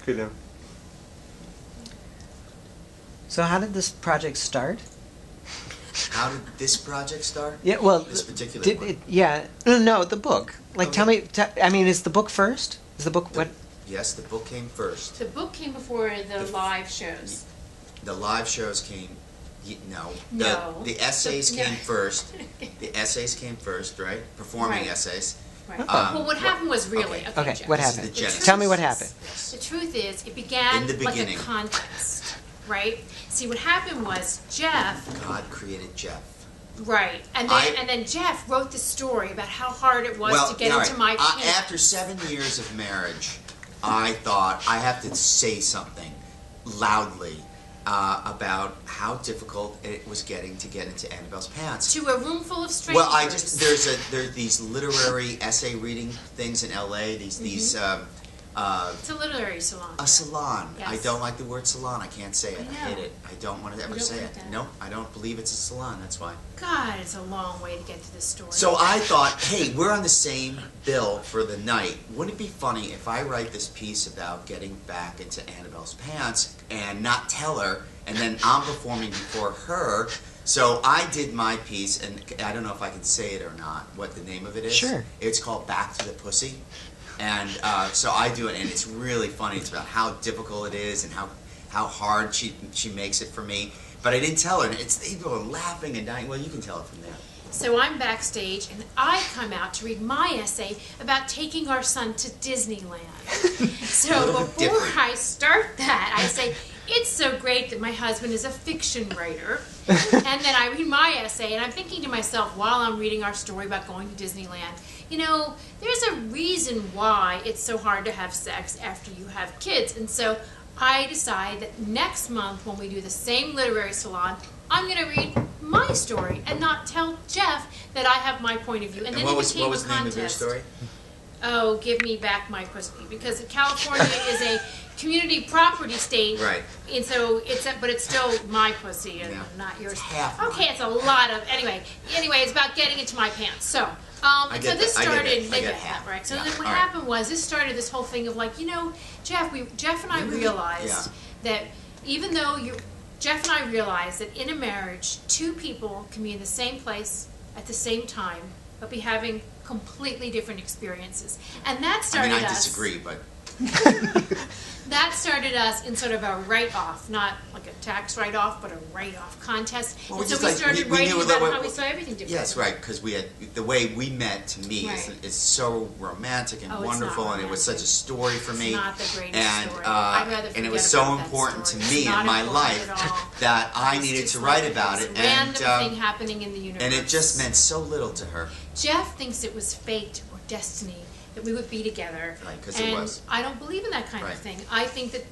You know. So how did this project start? How did this project start? Yeah, well, this particular one. No, the book. Like, Okay. tell me. I mean, is the book first? Is the book what? Yes, the book came first. The book came before the live shows. The live shows came. No. No. The essays No. came first. The essays came first, right? Performing Right. essays. Right. Oh. Well, what happened was really Okay. Okay, Jeff. what This is happened? the genesis. Tell me what happened. Yes. The truth is, it began In the like a beginning. contest, right? See, what happened was Jeff, God created Jeff. right, and then Jeff wrote the story about how hard it was to get all into right. my pants. After 7 years of marriage, I thought I have to say something loudly about how difficult it was getting to get into Annabelle's pants. To a room full of strangers. Well, there's these literary essay reading things in LA. These It's a literary salon. a salon. Yes. I don't like the word salon. I can't say it. I I hate know. it. I don't want to ever don't say like it. that? No, I don't believe it's a salon. That's why. God, it's a long way to get to this story. So I thought, hey, we're on the same bill for the night. Wouldn't it be funny if I write this piece about getting back into Annabelle's pants and not tell her, and then I'm performing before her? So I did my piece, and I don't know if I can say it or not, what the name of it is. Sure. It's called Back to the Pussy. And so I do it, and it's really funny. It's about how difficult it is and how hard she makes it for me. But I didn't tell her, and people are laughing and dying. Well, you can tell it from there. So I'm backstage, and I come out to read my essay about taking our son to Disneyland. So little bit before different. I start that, I say, it's so great that my husband is a fiction writer. And then I read my essay, and I'm thinking to myself while I'm reading our story about going to Disneyland, you know, there's a reason why it's so hard to have sex after you have kids. And so I decide that next month when we do the same literary salon, I'm going to read my story and not tell Jeff that I have my point of view. And then what it was became the a name contest. of your story? Oh, give me back my pussy, because California is a community property state, Right. and so but it's still my pussy and Yeah. not yours. It's half mine. Okay, it's a lot of anyway. It's about getting into my pants. So, I so get this that. I get started. that. I get half. Right. So Yeah. then what All right. happened was this started this whole thing of like, you know, Jeff and I realized that even though Jeff and I realized that in a marriage, two people can be in the same place at the same time, but be having completely different experiences. And that started I us. disagree, but That started us in sort of a write-off, not like a tax write-off, but a write-off contest. Well, and we so just we like- started we writing knew about that how we saw everything differently. yes, right, because we had the way we met. To me, Right. is so romantic and Oh, it's not wonderful, and it was such a romantic. story for me. It's not the greatest and story. I'd rather and it was forget so about that important story. to me It's not in my important life at all. that I It's needed just to like write about this it, random and thing happening in the universe. and it just meant so little to her. Jeff thinks it was fate or destiny that we would be together. Right, 'cause it And was. I don't believe in that kind Right. of thing. I think that,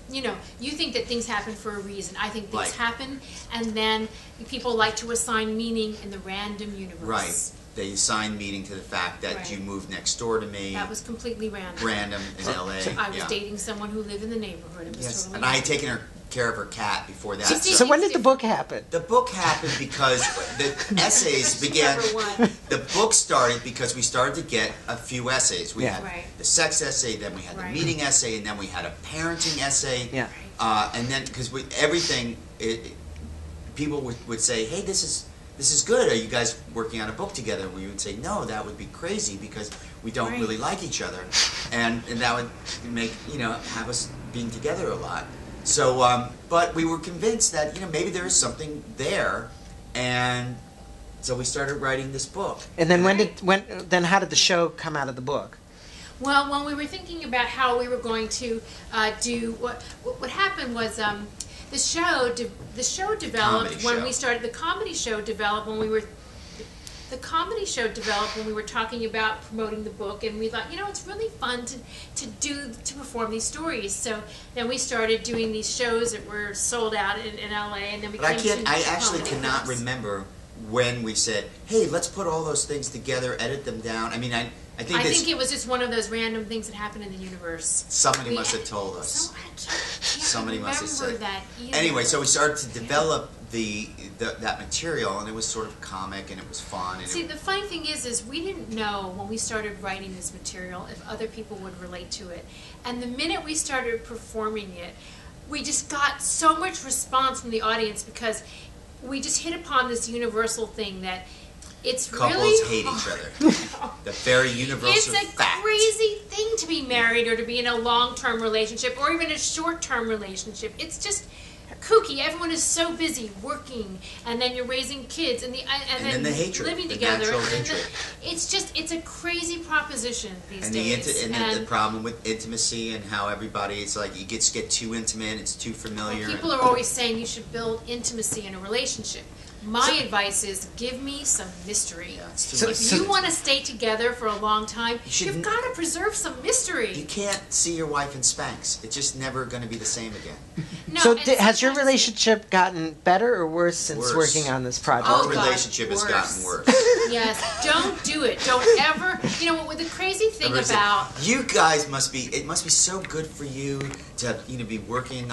you think that things happen for a reason. I think things Like- happen, and then people like to assign meaning in the random universe. Right. They assigned meaning to the fact that Right. you moved next door to me. That was completely random. random in LA. I was yeah. dating someone who lived in the neighborhood. It was Yes, totally and I had random. taken care of her cat before that. See, So when did the book happen? The book happened because the essays began. Number one. The book started because we started to get a few essays. We Yeah. had Right. the sex essay, then we had the Right. meeting essay, and then we had a parenting essay. Yeah. And then because everything, people would say, "Hey, this is good. Are you guys working on a book together?" And we would say, "No, that would be crazy because we don't Right. really like each other," and that would make have us being together a lot. So, but we were convinced that maybe there is something there, and so we started writing this book. And then then how did the show come out of the book? Well, when we were thinking about how we were going to do what happened was the show developed Comedy when show. we started. The comedy show developed when we were. The comedy show developed when we were talking about promoting the book, and we thought, it's really fun to perform these stories. So then we started doing these shows that were sold out in LA, and then we But came to I actually comedy cannot clubs. remember when we said, "Hey, let's put all those things together, edit them down." I mean, I think I this, think it was just one of those random things that happened in the universe. somebody We- must have told us. So I can't Somebody must have remember said. that either. Anyway, so we started to develop that material, and it was sort of comic, and it was fun. And See, the funny thing is we didn't know when we started writing this material if other people would relate to it. And the minute we started performing it, we just got so much response from the audience because we just hit upon this universal thing that it's couples really hate hard. each other. The very universal It's a fact. crazy thing to be married or to be in a long-term relationship or even a short-term relationship. It's just kooky. Everyone is so busy working, and then you're raising kids, and then the hatred, living the together. natural And then hatred. it's a crazy proposition these And days. the problem with intimacy and how everybody, it's like you get too intimate, it's too familiar. People are always saying you should build intimacy in a relationship. My advice is give me some mystery. Yeah, it's too So- much. If you want to stay together for a long time, should- you've got to preserve some mystery. You can't see your wife in Spanx. It's just never going to be the same again. No, So and has your sometimes- relationship gotten better or worse since Worse. working on this project? Our Oh, God, relationship has gotten worse. Yes, don't do it. Don't ever. You know what? The crazy thing about You guys must be. It must be so good for you to be working